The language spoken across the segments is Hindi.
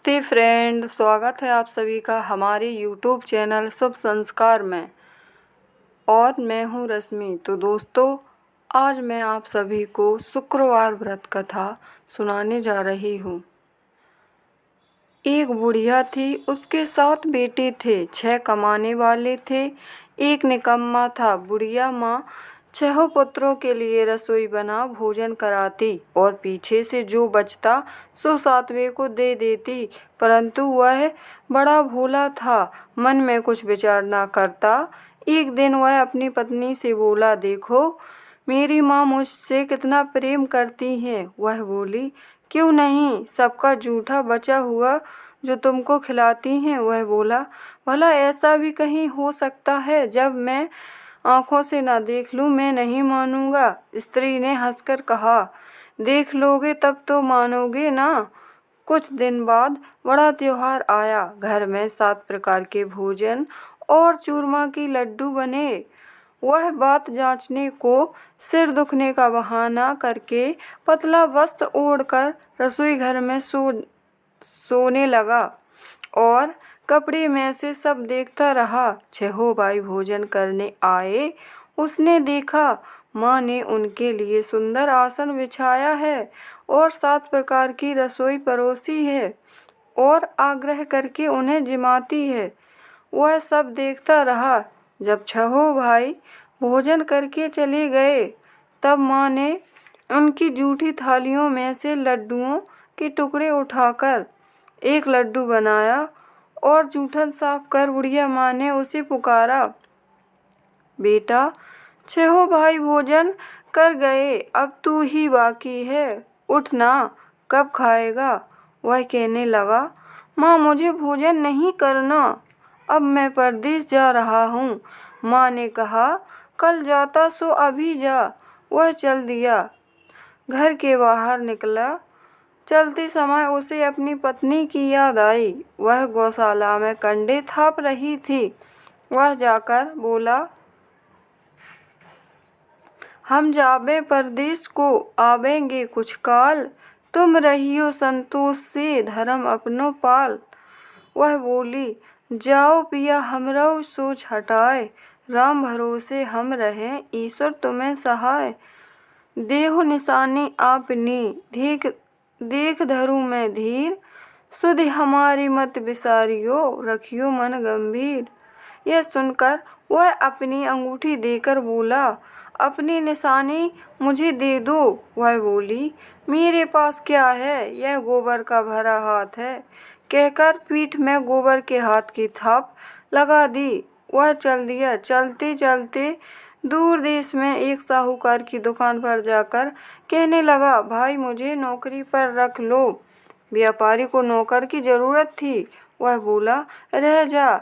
नमस्ते फ्रेंड, स्वागत है आप सभी का हमारे यूट्यूब चैनल शुभ संस्कार में। और मैं हूँ रश्मि। तो दोस्तों, आज मैं आप सभी को शुक्रवार व्रत कथा सुनाने जा रही हूँ। एक बुढ़िया थी, उसके 7 बेटे थे। 6 कमाने वाले थे, एक निकम्मा था। बुढ़िया माँ 6 पुत्रों के लिए रसोई बना भोजन कराती और पीछे से जो बचता सो 7वें को दे देती। परंतु वह बड़ा भोला था, मन में कुछ विचार न करता। एक दिन वह अपनी पत्नी से बोला, देखो मेरी माँ मुझसे कितना प्रेम करती हैं। वह बोली, क्यों नहीं, सबका जूठा बचा हुआ जो तुमको खिलाती हैं। वह बोला, भला ऐसा भी कहीं हो सकता है? जब मैं आंखों से ना देख लूं मैं नहीं मानूंगा। स्त्री ने हंसकर कहा, देख लोगे तब तो मानोगे ना। कुछ दिन बाद बड़ा त्योहार आया। घर में 7 प्रकार के भोजन और चूरमा की लड्डू बने। वह बात जांचने को सिर दुखने का बहाना करके पतला वस्त्र ओढ़कर रसोई घर में सोने लगा और कपड़े में से सब देखता रहा। 6 भाई भोजन करने आए। उसने देखा माँ ने उनके लिए सुंदर आसन बिछाया है और 7 प्रकार की रसोई परोसी है और आग्रह करके उन्हें जिमाती है। वह सब देखता रहा। जब 6 भाई भोजन करके चले गए, तब माँ ने उनकी जूठी थालियों में से लड्डुओं के टुकड़े उठाकर एक लड्डू बनाया और जूठन साफ कर बुढ़िया माँ ने उसे पुकारा, बेटा 6 भाई भोजन कर गए, अब तू ही बाकी है, उठ ना, कब खाएगा? वह कहने लगा, माँ मुझे भोजन नहीं करना, अब मैं परदेश जा रहा हूँ। माँ ने कहा, कल जाता सो अभी जा। वह चल दिया। घर के बाहर निकला। चलते समय उसे अपनी पत्नी की याद आई। वह गौशाला में कंडे थाप रही थी। वह जाकर बोला, हम जाबे परदेश को, आवेंगे कुछ काल, तुम रहियो संतोष से, धर्म अपनो पाल। वह बोली, जाओ पिया हमरो सोच हटाए, राम भरोसे हम रहें, ईश्वर तुम्हें सहाय। देहु निशानी आपनी, देख धरू मैं धीर, सुधि हमारी मत बिसारियो, रखियो मन गंभीर। यह सुनकर वह अपनी अंगूठी देकर बोला, अपनी निशानी मुझे दे दो। वह बोली, मेरे पास क्या है, यह गोबर का भरा हाथ है। कहकर पीठ में गोबर के हाथ की थाप लगा दी। वह चल दिया। चलते चलते दूर देश में एक साहूकार की दुकान पर जाकर कहने लगा, भाई मुझे नौकरी पर रख लो। व्यापारी को नौकर की जरूरत थी। वह बोला, रह जा।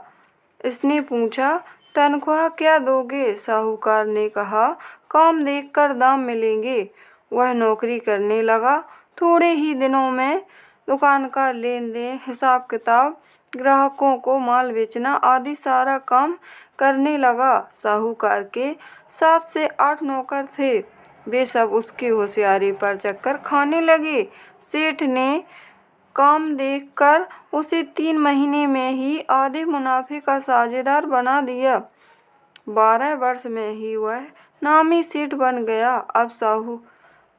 इसने पूछा, तनख्वाह क्या दोगे? साहूकार ने कहा, काम देखकर दाम मिलेंगे। वह नौकरी करने लगा। थोड़े ही दिनों में दुकान का लेन देन, हिसाब किताब, ग्राहकों को माल बेचना आदि सारा काम करने लगा। साहूकार के 7 से 8 नौकर थे। वे सब उसकी होशियारी पर चक्कर खाने लगे। सेठ ने काम देखकर उसे 3 महीने में ही आधे मुनाफे का साझेदार बना दिया। 12 वर्ष में ही वह नामी सेठ बन गया।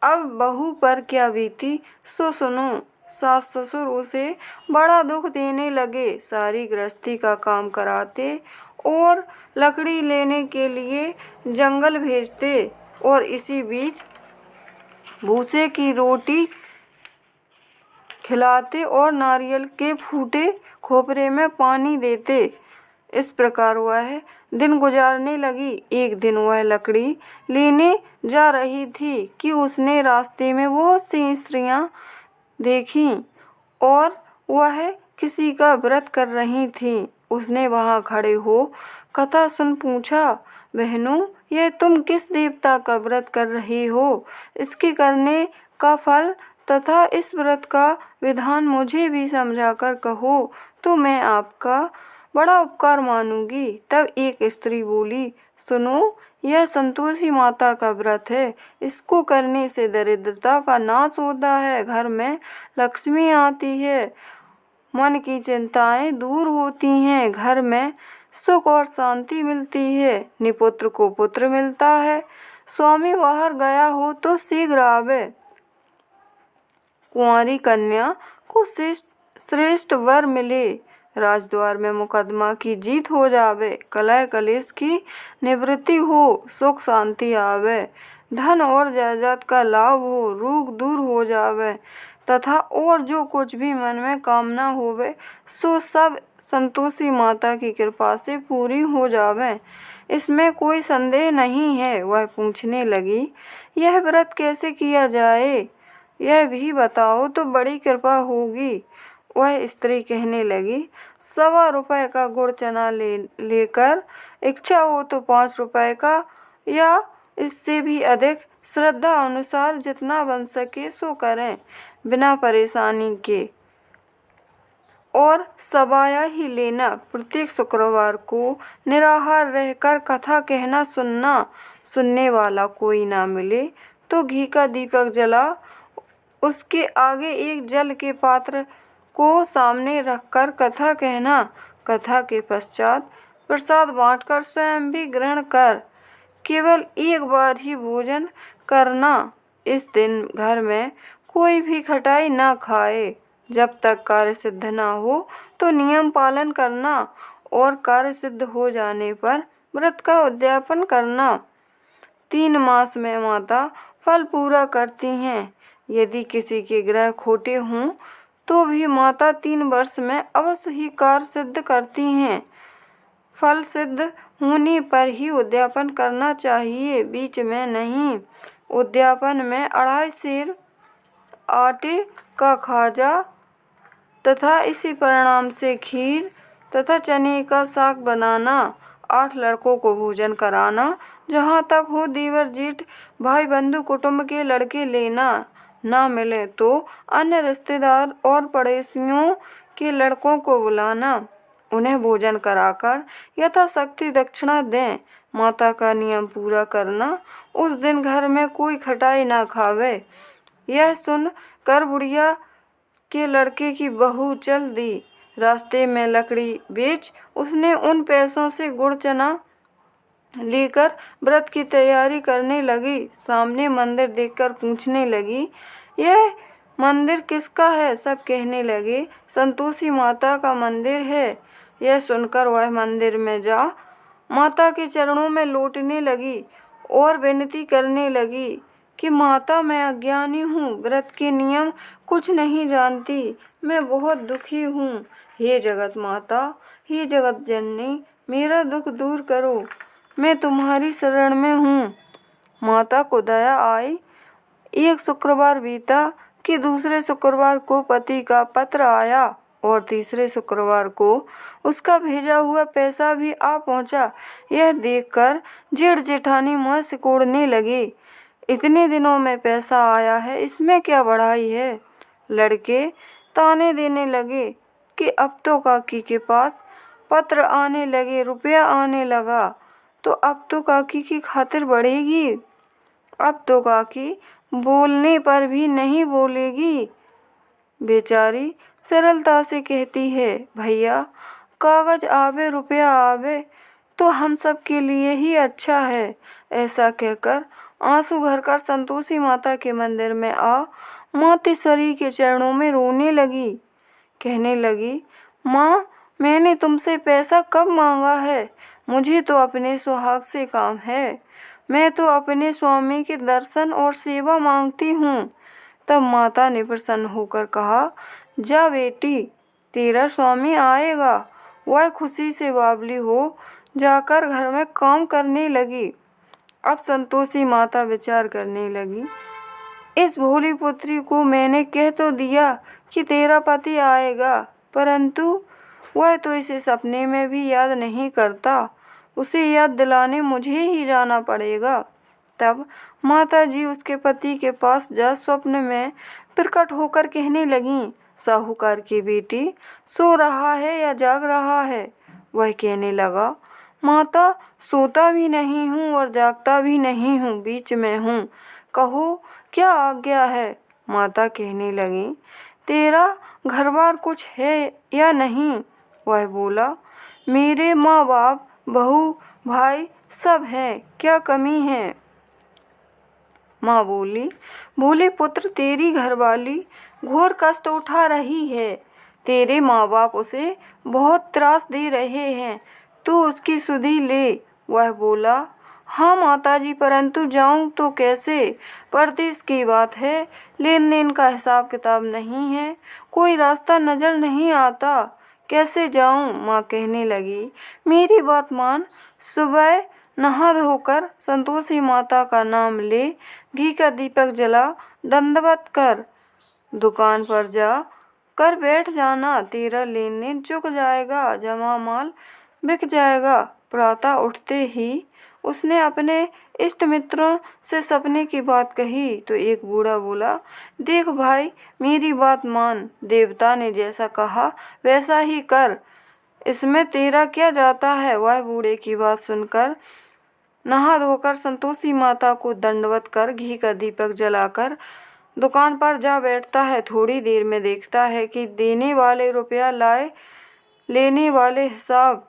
अब बहू पर क्या बीती सो सुनो। सास ससुर उसे बड़ा दुख देने लगे। सारी गृहस्थी का काम कराते और लकड़ी लेने के लिए जंगल भेजते और इसी बीच भूसे की रोटी खिलाते और नारियल के फूटे खोपरे में पानी देते। इस प्रकार वह दिन गुजारने लगी। एक दिन वह लकड़ी लेने जा रही थी कि उसने रास्ते में बहुत सी स्त्रियां देखीं और वह किसी का व्रत कर रही थीं। उसने वहां खड़े हो कथा सुन पूछा, बहनों यह तुम किस देवता का व्रत कर रही हो? इसके करने का फल तथा इस व्रत का विधान मुझे भी समझाकर कहो तो मैं आपका बड़ा उपकार मानूंगी। तब एक स्त्री बोली, सुनो, यह संतोषी माता का व्रत है। इसको करने से दरिद्रता का नाश होता है, घर में लक्ष्मी आती है, मन की चिंताएं दूर होती हैं, घर में सुख और शांति मिलती है। निपुत्र को पुत्र मिलता है, स्वामी बाहर गया हो तो शीघ्र आवे। कुंवारी कन्या को श्रेष्ठ वर मिले, राजद्वार में मुकदमा की जीत हो जावे, कलह कलेश की निवृत्ति हो, सुख शांति आवे, धन और जायदाद का लाभ हो, रोग दूर हो जावे तथा और जो कुछ भी मन में कामना होवे सो सब संतोषी माता की कृपा से पूरी हो जावे, इसमें कोई संदेह नहीं है। वह पूछने लगी, यह व्रत कैसे किया जाए, यह भी बताओ तो बड़ी कृपा होगी। वह स्त्री कहने लगी, 1.25 रुपये का गुड़ चना लेकर इच्छा हो तो 5 रुपये का या इससे भी अधिक श्रद्धा अनुसार जितना बन सके सो करें, बिना परेशानी के, और सबाया ही लेना। प्रत्येक शुक्रवार को निराहार रहकर कथा कहना सुनना, सुनने वाला कोई ना मिले तो घी का दीपक जला उसके आगे एक जल के पात्र को सामने रखकर कथा कहना, कथा के पश्चात प्रसाद बांटकर स्वयं भी ग्रहण कर केवल एक बार ही भोजन करना। इस दिन घर में कोई भी खटाई ना खाए, जब तक कार्य सिद्ध ना हो तो नियम पालन करना और कार्य सिद्ध हो जाने पर व्रत का उद्यापन करना। 3 मास में माता फल पूरा करती हैं। यदि किसी के ग्रह खोटे हों तो भी माता 3 वर्ष में अवश्य ही कार्य सिद्ध करती हैं। फल सिद्ध होने पर ही उद्यापन करना चाहिए, बीच में नहीं। उद्यापन में 2.5 सेर आटे का खाजा तथा इसी परिणाम से खीर तथा चने का साग बनाना, 8 लड़कों को भोजन कराना, जहाँ तक हो देवर जेठ भाई बंधु कुटुंब के लड़के लेना, ना मिले तो अन्य रिश्तेदार और पड़ोसियों के लड़कों को बुलाना, उन्हें भोजन कराकर यथाशक्ति दक्षिणा दें। माता का नियम पूरा करना, उस दिन घर में कोई खटाई ना खावे। यह सुन कर बुढ़िया के लड़के की बहू चल दी। रास्ते में लकड़ी बेच उसने उन पैसों से गुड़ चना लेकर व्रत की तैयारी करने लगी। सामने मंदिर देखकर पूछने लगी, यह मंदिर किसका है? सब कहने लगे, संतोषी माता का मंदिर है। यह सुनकर वह मंदिर में जा माता के चरणों में लौटने लगी और विनती करने लगी कि माता, मैं अज्ञानी हूँ, व्रत के नियम कुछ नहीं जानती, मैं बहुत दुखी हूँ। हे जगत माता, हे जगत जननी, मेरा दुख दूर करो, मैं तुम्हारी शरण में हूँ। माता को दया आई। एक शुक्रवार बीता कि दूसरे शुक्रवार को पति का पत्र आया और तीसरे शुक्रवार को उसका भेजा हुआ पैसा भी आ पहुंचा। यह देखकर जेठ जेठानी मुँह सिकोड़ने लगे, इतने दिनों में पैसा आया है, इसमें क्या बढ़ाई है? लड़के ताने देने लगे कि अब तो काकी के पास पत्र आने लगे, रुपया आने लगा, तो अब तो काकी की खातिर बढ़ेगी, अब तो काकी बोलने पर भी नहीं बोलेगी। बेचारी सरलता से कहती है, भैया कागज आवे रुपया आवे तो हम सब के लिए ही अच्छा है। ऐसा कहकर आंसू भरकर संतोषी माता के मंदिर में आ मातेश्वरी के चरणों में रोने लगी। कहने लगी, माँ, मैंने तुमसे पैसा कब मांगा है? मुझे तो अपने सुहाग से काम है, मैं तो अपने स्वामी के दर्शन और सेवा मांगती हूँ। तब माता ने प्रसन्न होकर कहा, जा बेटी, तेरा स्वामी आएगा। वह खुशी से बावली हो जाकर घर में काम करने लगी। अब संतोषी माता विचार करने लगी, इस भोली पुत्री को मैंने कह तो दिया कि तेरा पति आएगा, परंतु वह तो इसे सपने में भी याद नहीं करता, उसे याद दिलाने मुझे ही जाना पड़ेगा। तब माताजी उसके पति के पास जा स्वप्न में प्रकट होकर कहने लगीं, साहूकार की बेटी सो रहा है या जाग रहा है? वह कहने लगा, माता, सोता भी नहीं हूँ और जागता भी नहीं हूँ, बीच में हूँ, कहो क्या आज्ञा है? माता कहने लगी, तेरा घर बार कुछ है या नहीं? वह बोला, मेरे माँ बाप, बहू, भाई सब हैं, क्या कमी है? माँ बोली, भोले पुत्र, तेरी घरवाली घोर कष्ट उठा रही है। तेरे माँ बाप उसे बहुत त्रास दे रहे हैं, तू उसकी सुधि ले। वह बोला, हाँ माताजी, परंतु जाऊं तो कैसे? परदेश की बात है, लेन देन का हिसाब किताब नहीं है, कोई रास्ता नजर नहीं आता, कैसे जाऊं? माँ कहने लगी, मेरी बात मान, सुबह नहा धोकर संतोषी माता का नाम ले, घी का दीपक जला, दंडवत कर, दुकान पर जा कर बैठ जाना, तेरा लेन देन चुक जाएगा, जमा माल बिक जाएगा। प्रातः उठते ही उसने अपने इष्ट मित्रों से सपने की बात कही तो एक बूढ़ा बोला, देख भाई, मेरी बात मान, देवता ने जैसा कहा वैसा ही कर, इसमें तेरा क्या जाता है? वह बूढ़े की बात सुनकर नहा धोकर संतोषी माता को दंडवत कर, घी का दीपक जलाकर दुकान पर जा बैठता है। थोड़ी देर में देखता है कि देने वाले रुपया लाए, लेने वाले हिसाब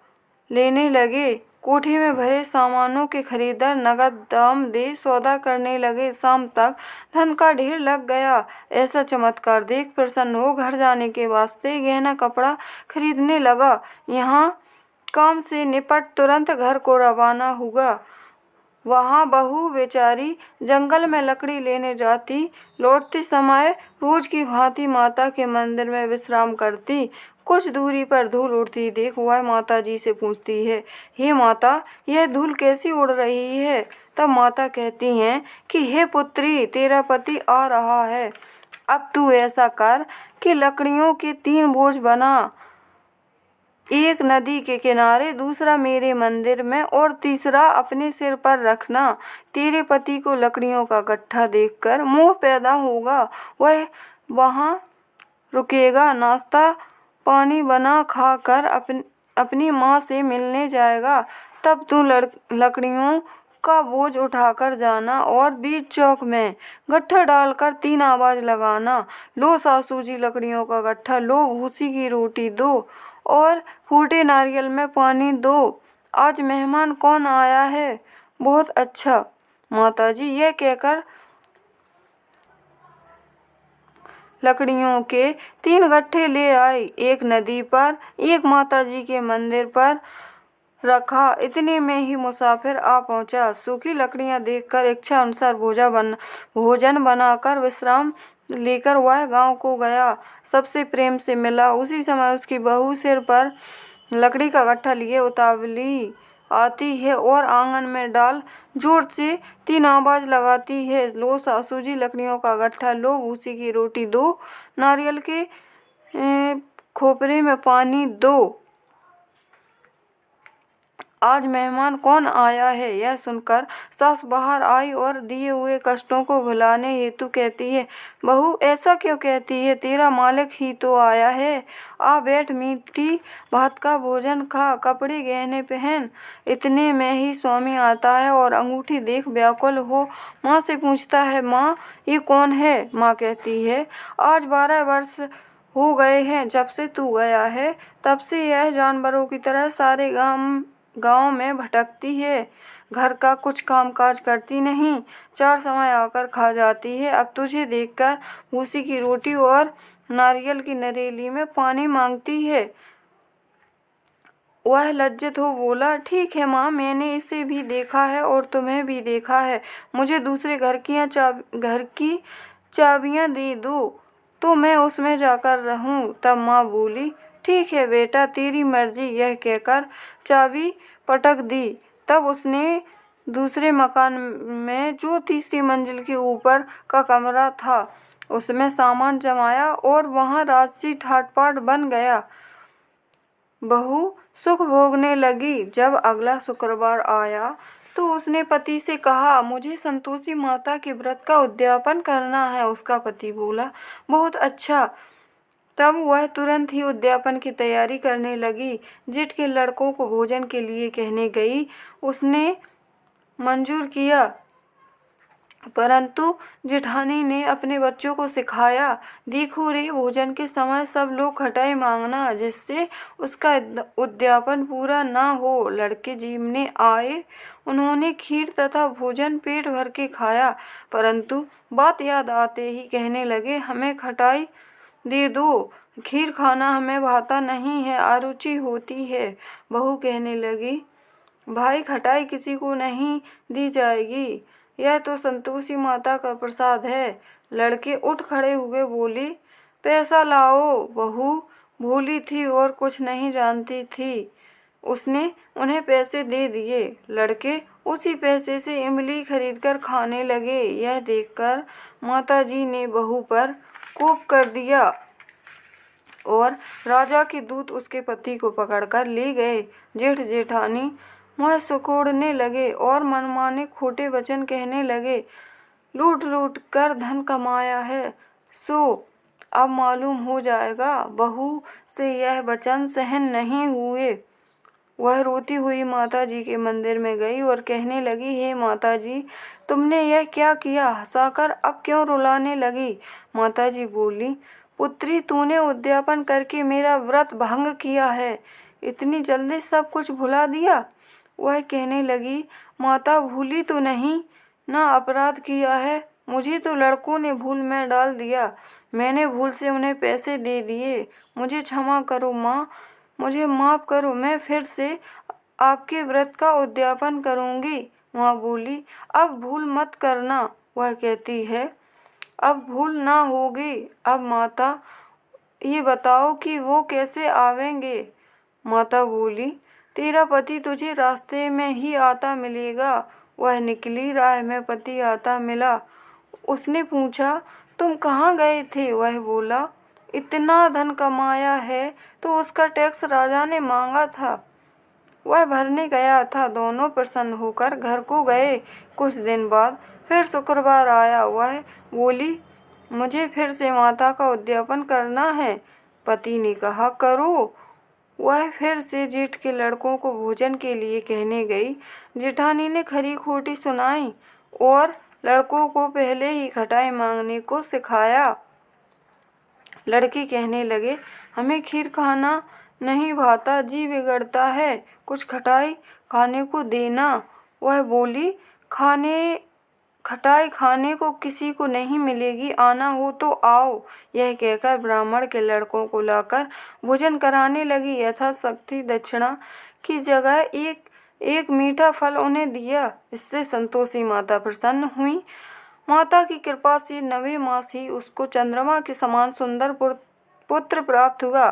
लेने लगे। कोठी में भरे सामानों के खरीदार नगद दाम दे सौदा करने लगे। शाम तक धन का ढेर लग गया। ऐसा चमत्कार देख प्रसन्न हो घर जाने के वास्ते गहना कपड़ा खरीदने लगा। यहाँ काम से निपट तुरंत घर को रवाना हुआ। वहाँ बहू बेचारी जंगल में लकड़ी लेने जाती, लौटते समय रोज की भांति माता के मंदिर में विश्राम करती। कुछ दूरी पर धूल उड़ती देख वह माता जी से पूछती है, हे माता, यह धूल कैसी उड़ रही है? तब माता कहती हैं कि हे पुत्री, तेरा पति आ रहा है, अब तू ऐसा कर कि लकड़ियों के 3 बोझ बना, एक नदी के किनारे, दूसरा मेरे मंदिर में और तीसरा अपने सिर पर रखना। तेरे पति को लकड़ियों का गट्ठा देखकर मोह पैदा होगा, वह वहाँ रुकेगा, नाश्ता पानी बना खा कर अपनी माँ से मिलने जाएगा। तब तू लकड़ियों का बोझ उठाकर जाना और बीच चौक में गट्ठा डालकर 3 आवाज लगाना, लो सासू जी लकड़ियों का गट्ठा, लो भूसी की रोटी दो और फूटे नारियल में पानी दो। आज मेहमान कौन आया है? बहुत अच्छा माताजी। यह कहकर लकड़ियों के 3 गट्ठे ले आई, एक नदी पर, एक माताजी के मंदिर पर रखा। इतने में ही मुसाफिर आ पहुंचा। सूखी लकड़ियां देखकर इच्छा अनुसार भोजन बनाकर विश्राम लेकर वह गांव को गया। सबसे प्रेम से मिला। उसी समय उसकी बहू सिर पर लकड़ी का गट्ठा लिए उतावली आती है और आंगन में डाल जोर से 3 आवाज लगाती है, लो सासू जी लकड़ियों का गट्ठा, लो भूसी की रोटी दो, नारियल के खोपरे में पानी दो। आज मेहमान कौन आया है? यह सुनकर सास बाहर आई और दिए हुए कष्टों को भुलाने हेतु कहती है, बहू ऐसा क्यों कहती है? तेरा मालिक ही तो आया है, आ बैठ, मीठी भात का भोजन खा, कपड़े गहने पहन। इतने में ही स्वामी आता है और अंगूठी देख व्याकुल हो माँ से पूछता है, माँ ये कौन है? माँ कहती है, आज 12 वर्ष हो गए हैं जब से तू गया है, तब से यह जानवरों की तरह सारे गांव में भटकती है, घर का कुछ काम काज करती नहीं, 4 समय आकर खा जाती है। अब तुझे देखकर भूसी की रोटी और नारियल की नरेली में पानी मांगती है। वह लज्जित हो बोला, ठीक है माँ, मैंने इसे भी देखा है और तुम्हें भी देखा है, मुझे दूसरे घर की चाबियाँ दे दो तो मैं उसमें जाकर रहूं। तब माँ बोली, ठीक है बेटा, तेरी मर्जी। यह कहकर चाबी पटक दी। तब उसने दूसरे मकान में, जो 3री मंजिल के ऊपर का कमरा था, उसमें सामान जमाया और वहाँ राजसी ठाटबाट बन गया। बहू सुख भोगने लगी। जब अगला शुक्रवार आया तो उसने पति से कहा, मुझे संतोषी माता के व्रत का उद्यापन करना है। उसका पति बोला, बहुत अच्छा। तब वह तुरंत ही उद्यापन की तैयारी करने लगी। जेठ के लड़कों को भोजन के लिए कहने गई। उसने मंजूर किया। परंतु जेठानी ने अपने बच्चों को सिखाया, देखो रे, भोजन के समय सब लोग खटाई मांगना, जिससे उसका उद्यापन पूरा ना हो। लड़के जीमने आए, उन्होंने खीर तथा भोजन पेट भर के खाया, परंतु बात याद आते ही कहने लगे, हमें खटाई दे दो, खीर खाना हमें भाता नहीं है, अरुचि होती है। बहू कहने लगी, भाई, खटाई किसी को नहीं दी जाएगी, यह तो संतोषी माता का प्रसाद है। लड़के उठ खड़े हुए बोले, पैसा लाओ। बहू भोली थी और कुछ नहीं जानती थी, उसने उन्हें पैसे दे दिए। लड़के उसी पैसे से इमली खरीदकर खाने लगे। यह देखकर माताजी ने बहू पर कोप कर दिया और राजा के दूत उसके पति को पकड़कर ले गए। जेठ जेठानी मुँह सिकोड़ने लगे और मनमाने खोटे वचन कहने लगे, लूट लूट कर धन कमाया है, सो अब मालूम हो जाएगा। बहू से यह वचन सहन नहीं हुए। वह रोती हुई माताजी के मंदिर में गई और कहने लगी, हे माताजी, तुमने यह क्या किया? हंसाकर अब क्यों रुलाने लगी? माताजी बोली, पुत्री, तूने उद्यापन करके मेरा व्रत भंग किया है, इतनी जल्दी सब कुछ भुला दिया। वह कहने लगी, माता, भूली तो नहीं ना, अपराध किया है, मुझे तो लड़कों ने भूल में डाल दिया, मैंने भूल से उन्हें पैसे दे दिए, मुझे क्षमा करो माँ, मुझे माफ़ करो, मैं फिर से आपके व्रत का उद्यापन करूँगी। माँ बोली, अब भूल मत करना। वह कहती है, अब भूल ना होगी। अब माता, ये बताओ कि वो कैसे आवेंगे? माता बोली, तेरा पति तुझे रास्ते में ही आता मिलेगा। वह निकली, राह में पति आता मिला। उसने पूछा, तुम कहाँ गए थे? वह बोला, इतना धन कमाया है तो उसका टैक्स राजा ने मांगा था, वह भरने गया था। दोनों प्रसन्न होकर घर को गए। कुछ दिन बाद फिर शुक्रवार आया। वह बोली, मुझे फिर से माता का उद्यापन करना है। पति ने कहा, करो। वह फिर से जेठ के लड़कों को भोजन के लिए कहने गई। जेठानी ने खरी खोटी सुनाई और लड़कों को पहले ही खटाई मांगने को सिखाया। लड़के कहने लगे, हमें खीर खाना नहीं भाता, जी बिगड़ता है, कुछ खटाई खाने को देना। वह बोली, खटाई खाने को किसी को नहीं मिलेगी, आना हो तो आओ। यह कहकर ब्राह्मण के लड़कों को लाकर भोजन कराने लगी। यथाशक्ति दक्षिणा की जगह एक मीठा फल उन्हें दिया। इससे संतोषी माता प्रसन्न हुई। माता की कृपा से 9वें मास ही उसको चंद्रमा के समान सुंदर पुत्र प्राप्त हुआ।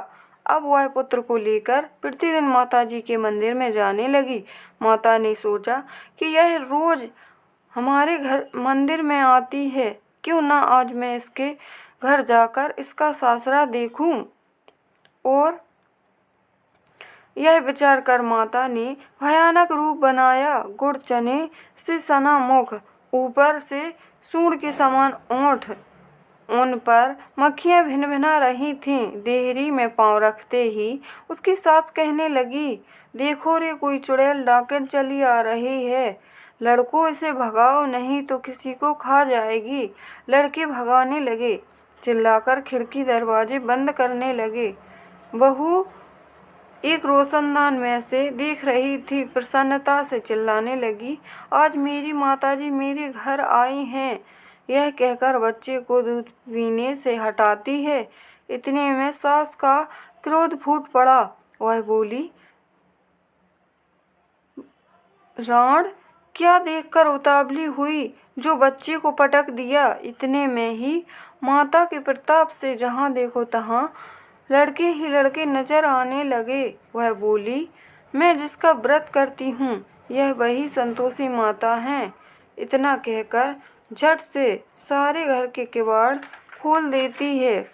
अब वह पुत्र को लेकर प्रतिदिन माताजी के मंदिर में जाने लगी। माता ने सोचा कि यह रोज हमारे घर मंदिर में आती है, क्यों ना आज मैं इसके घर जाकर इसका सासरा देखूं। और यह विचार कर माता ने भयानक रूप बनाया। गुड़ चने से सना मुख, ऊपर से सूंड के समान ओंठ, उन पर मक्खियाँ भिन भिना रही थीं। देहरी में पाँव रखते ही उसकी सास कहने लगी, देखो रे, कोई चुड़ैल डाकन चली आ रही है, लड़कों इसे भगाओ, नहीं तो किसी को खा जाएगी। लड़के भगाने लगे, चिल्लाकर खिड़की दरवाजे बंद करने लगे। बहू एक रोशनदान में से देख रही थी, प्रसन्नता से चिल्लाने लगी, आज मेरी माताजी मेरे घर आई हैं। यह कहकर बच्चे को दूध पीने से हटाती है। इतने में सास का क्रोध फूट पड़ा। वह बोली, राण, क्या देखकर उतावली हुई जो बच्चे को पटक दिया? इतने में ही माता के प्रताप से जहाँ देखो तहाँ लड़के ही लड़के नजर आने लगे। वह बोली, मैं जिसका व्रत करती हूँ, यह वही संतोषी माता हैं। इतना कहकर झट से सारे घर के किवाड़ खोल देती है।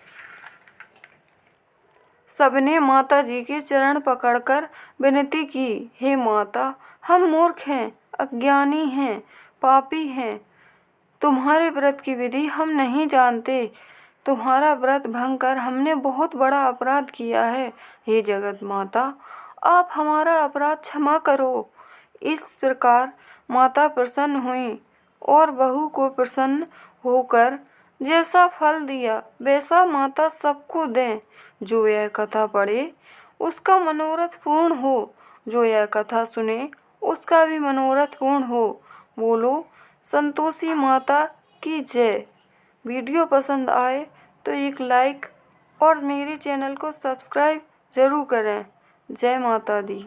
सबने माता जी के चरण पकड़कर विनती की, हे माता, हम मूर्ख हैं, अज्ञानी हैं, पापी हैं, तुम्हारे व्रत की विधि हम नहीं जानते, तुम्हारा व्रत भंग कर हमने बहुत बड़ा अपराध किया है। हे जगत माता, आप हमारा अपराध क्षमा करो। इस प्रकार माता प्रसन्न हुई और बहू को प्रसन्न होकर जैसा फल दिया वैसा माता सबको दें। जो यह कथा पढ़े उसका मनोरथ पूर्ण हो, जो यह कथा सुने उसका भी मनोरथ पूर्ण हो। बोलो संतोषी माता की जय। वीडियो पसंद आए तो एक लाइक और मेरे चैनल को सब्सक्राइब ज़रूर करें। जय माता दी।